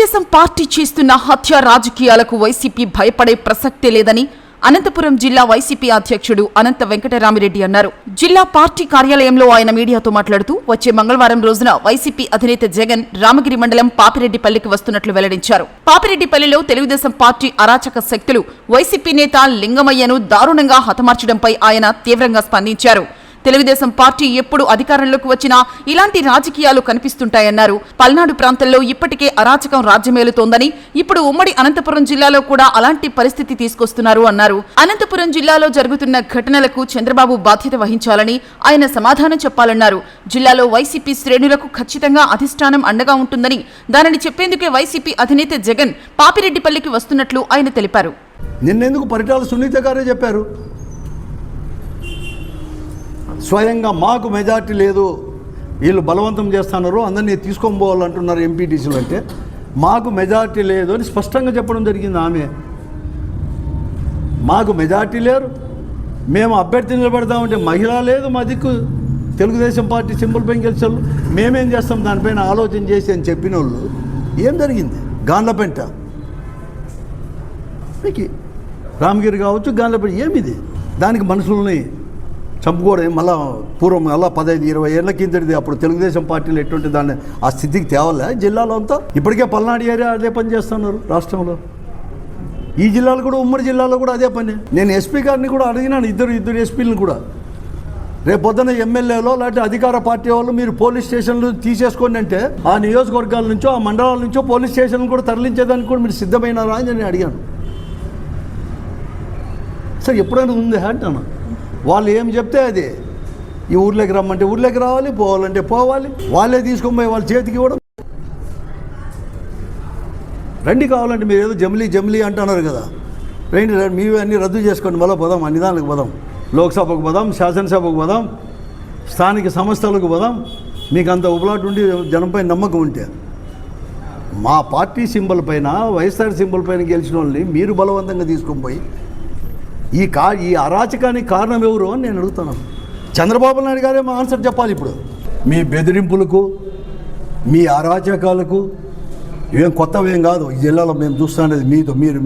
Telugu Desam party చేస్తున్న హత్య రాజకీయాలకు వైసీపీ భయపడే ప్రసక్తే లేదని అనంతపురం జిల్లా వైసీపీ అధ్యక్షుడు అనంత వెంకటరామిరెడ్డి అన్నారు. జిల్లా పార్టీ కార్యాలయంలో ఆయన మీడియాతో మాట్లాడుతూ వచ్చే మంగళవారం రోజున వైసీపీ అధినేత జగన్ రామగిరి మండలం పాపిరెడ్డిపల్లికి వస్తున్నట్లు వెల్లడించారు. పాపిరెడ్డిపల్లిలో తెలుగుదేశం పార్టీ అరాచక శక్తులు వైసీపీ నేత లింగమయ్యను దారుణంగా హతమార్చడంపై ఆయన తీవ్రంగా స్పందించారు. తెలుగుదేశం పార్టీ ఎప్పుడు అధికారంలోకి వచ్చినా ఇలాంటి రాజకీయాలు కనిపిస్తుంటాయన్నారు. పల్నాడు ప్రాంతంలో ఇప్పటికే అరాచకం రాజ్యమేలుతోందని, ఇప్పుడు ఉమ్మడి అనంతపురం జిల్లాలో కూడా అలాంటి పరిస్థితి తీసుకొస్తున్నారు అన్నారు. అనంతపురం జిల్లాలో జరుగుతున్న ఘటనలకు చంద్రబాబు బాధ్యత వహించాలని ఆయన సమాధానం చెప్పాలన్నారు. జిల్లాలో వైసీపీ శ్రేణులకు ఖచ్చితంగా అధిష్టానం అండగా ఉంటుందని, దానిని చెప్పేందుకే వైసీపీ అధినేత జగన్ పాపిరెడ్డిపల్లికి వస్తున్నట్లు ఆయన తెలిపారు. నిన్నెందుకు పరిటాల సునీత గారే చెప్పారు, స్వయంగా మాకు మెజార్టీ లేదు, వీళ్ళు బలవంతం చేస్తున్నారు, అందరినీ తీసుకొని పోవాలంటున్నారు ఎంపీటీసీలు అంటే, మాకు మెజార్టీ లేదు అని స్పష్టంగా చెప్పడం జరిగింది. ఆమె మాకు మెజార్టీ లేరు, మేము అభ్యర్థి నిలబెడతామంటే మహిళ లేదు మా దిక్కు, తెలుగుదేశం పార్టీ సింబల్ పైన గెలిచారు, మేమేం చేస్తాం దానిపైన ఆలోచన చేసి అని చెప్పిన వాళ్ళు ఏం జరిగింది? గాన్లపెంట రామగిరి కావచ్చు, గాన్లపెంట ఏమిది? దానికి మనుషుల్ని చంపుకోవడం మళ్ళా పూర్వం మళ్ళీ 15-20 ఏళ్ల కిందటిది. అప్పుడు తెలుగుదేశం పార్టీలు ఎటువంటి దాన్ని ఆ స్థితికి తేవాలే జిల్లాలో అంతా. ఇప్పటికే పల్నాడు ఏరియా అదే పని చేస్తున్నారు రాష్ట్రంలో. ఈ జిల్లాలో కూడా, ఉమ్మడి జిల్లాలో కూడా అదే పని. నేను ఎస్పీ గారిని కూడా అడిగినాను, ఇద్దరు ఎస్పీలను కూడా, రేపు పొద్దున్న ఎమ్మెల్యేలో లేకపోతే అధికార పార్టీ వాళ్ళు మీరు పోలీస్ స్టేషన్లు తీసేసుకోండి అంటే ఆ నియోజకవర్గాల నుంచో ఆ మండలాల నుంచో పోలీస్ స్టేషన్లు కూడా తరలించేదానికి కూడా మీరు సిద్ధమైనారా అని నేను అడిగాను. సార్ ఎప్పుడైనా ఉంది అంటాను, వాళ్ళు ఏం చెప్తే అది, ఈ ఊర్లోకి రమ్మంటే ఊర్లోకి రావాలి, పోవాలంటే పోవాలి, వాళ్ళే తీసుకొని పోయి వాళ్ళ చేతికి ఇవ్వడం. రండి కావాలంటే మీరు ఏదో జమిలీ అంటున్నారు కదా, రండి మీవి అన్నీ రద్దు చేసుకోండి, మళ్ళీ పోదాం, అన్ని దానికి పోదాం, లోక్సభకు పోదాం, శాసనసభకు పోదాం, స్థానిక సంస్థలకు పోదాం, మీకు అంత ఉబలాటు ఉండి జనంపై నమ్మకం ఉంటే. మా పార్టీ సింబల్ పైన, వైఎస్ఆర్ సింబల్ పైన గెలిచిన వాళ్ళని మీరు బలవంతంగా తీసుకొని పోయి ఈ అరాచకానికి కారణం ఎవరు అని నేను అడుగుతున్నాను. చంద్రబాబు నాయుడు గారే మా ఆన్సర్ చెప్పాలి. ఇప్పుడు మీ బెదిరింపులకు, మీ అరాచకాలకు ఇవేం కొత్తవేం కాదు. ఈ జిల్లాలో మేము చూస్తున్నది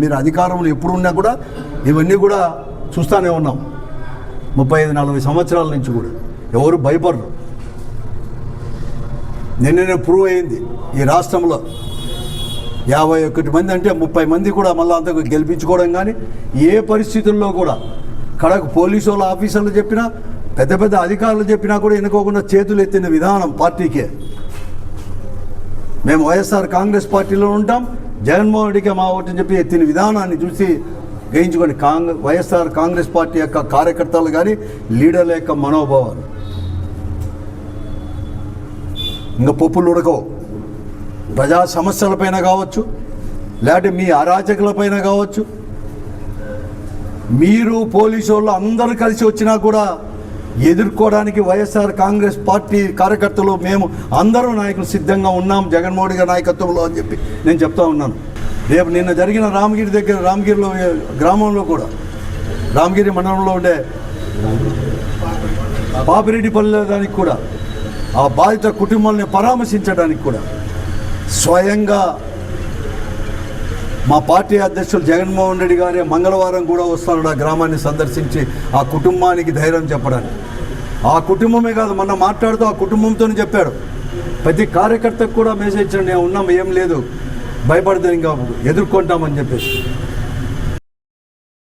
మీరు అధికారంలో ఎప్పుడు ఉన్నా కూడా ఇవన్నీ కూడా చూస్తూనే ఉన్నాం. 35-40 సంవత్సరాల నుంచి కూడా ఎవరు భయపడరు. నిన్ననే ప్రూవ్ అయింది ఈ రాష్ట్రంలో 51 మంది అంటే 30 మంది కూడా మళ్ళీ అంతకు గెలిపించుకోవడం. కానీ ఏ పరిస్థితుల్లో కూడా కడకు పోలీసు వాళ్ళ ఆఫీసర్లు చెప్పినా, పెద్ద అధికారులు చెప్పినా కూడా ఎన్నుకోకుండా చేతులు ఎత్తిన విధానం పార్టీకే. మేము వైఎస్ఆర్ కాంగ్రెస్ పార్టీలో ఉంటాం, జగన్మోహన్ రెడ్డికి మా ఓటని చెప్పి ఎత్తిన విధానాన్ని చూసి గ్రహించుకోండి. వైఎస్ఆర్ కాంగ్రెస్ పార్టీ యొక్క కార్యకర్తలు కానీ లీడర్ల యొక్క మనోభావాలు ఇంకా పప్పులు ఉడకవు. ప్రజా సమస్యలపైన కావచ్చు, లేకపోతే మీ అరాచకులపైన కావచ్చు, మీరు పోలీసు వాళ్ళు అందరూ కలిసి వచ్చినా కూడా ఎదుర్కోవడానికి వైఎస్ఆర్ కాంగ్రెస్ పార్టీ కార్యకర్తలు మేము అందరూ నాయకులు సిద్ధంగా ఉన్నాం జగన్మోహన్ రెడ్డి నాయకత్వంలో అని చెప్పి నేను చెప్తా ఉన్నాను. రేపు నిన్న జరిగిన రామగిరిలో గ్రామంలో కూడా, రామగిరి మండలంలో ఉండే పాపిరెడ్డిపల్లి దానికి కూడా ఆ బాధిత కుటుంబాలని పరామర్శించడానికి కూడా స్వయంగా మా పార్టీ అధ్యక్షులు జగన్మోహన్ రెడ్డి గారే మంగళవారం కూడా వస్తున్నాడు ఆ గ్రామాన్ని సందర్శించి ఆ కుటుంబానికి ధైర్యం చెప్పడానికి. ఆ కుటుంబమే కాదు, మొన్న మాట్లాడుతూ ఆ కుటుంబంతో చెప్పాడు, ప్రతి కార్యకర్తకు కూడా మెసేజ్ ఇచ్చాడు, నేను ఉన్నాం, ఏం లేదు, భయపడితే ఇంకా ఎదుర్కొంటామని చెప్పేసి.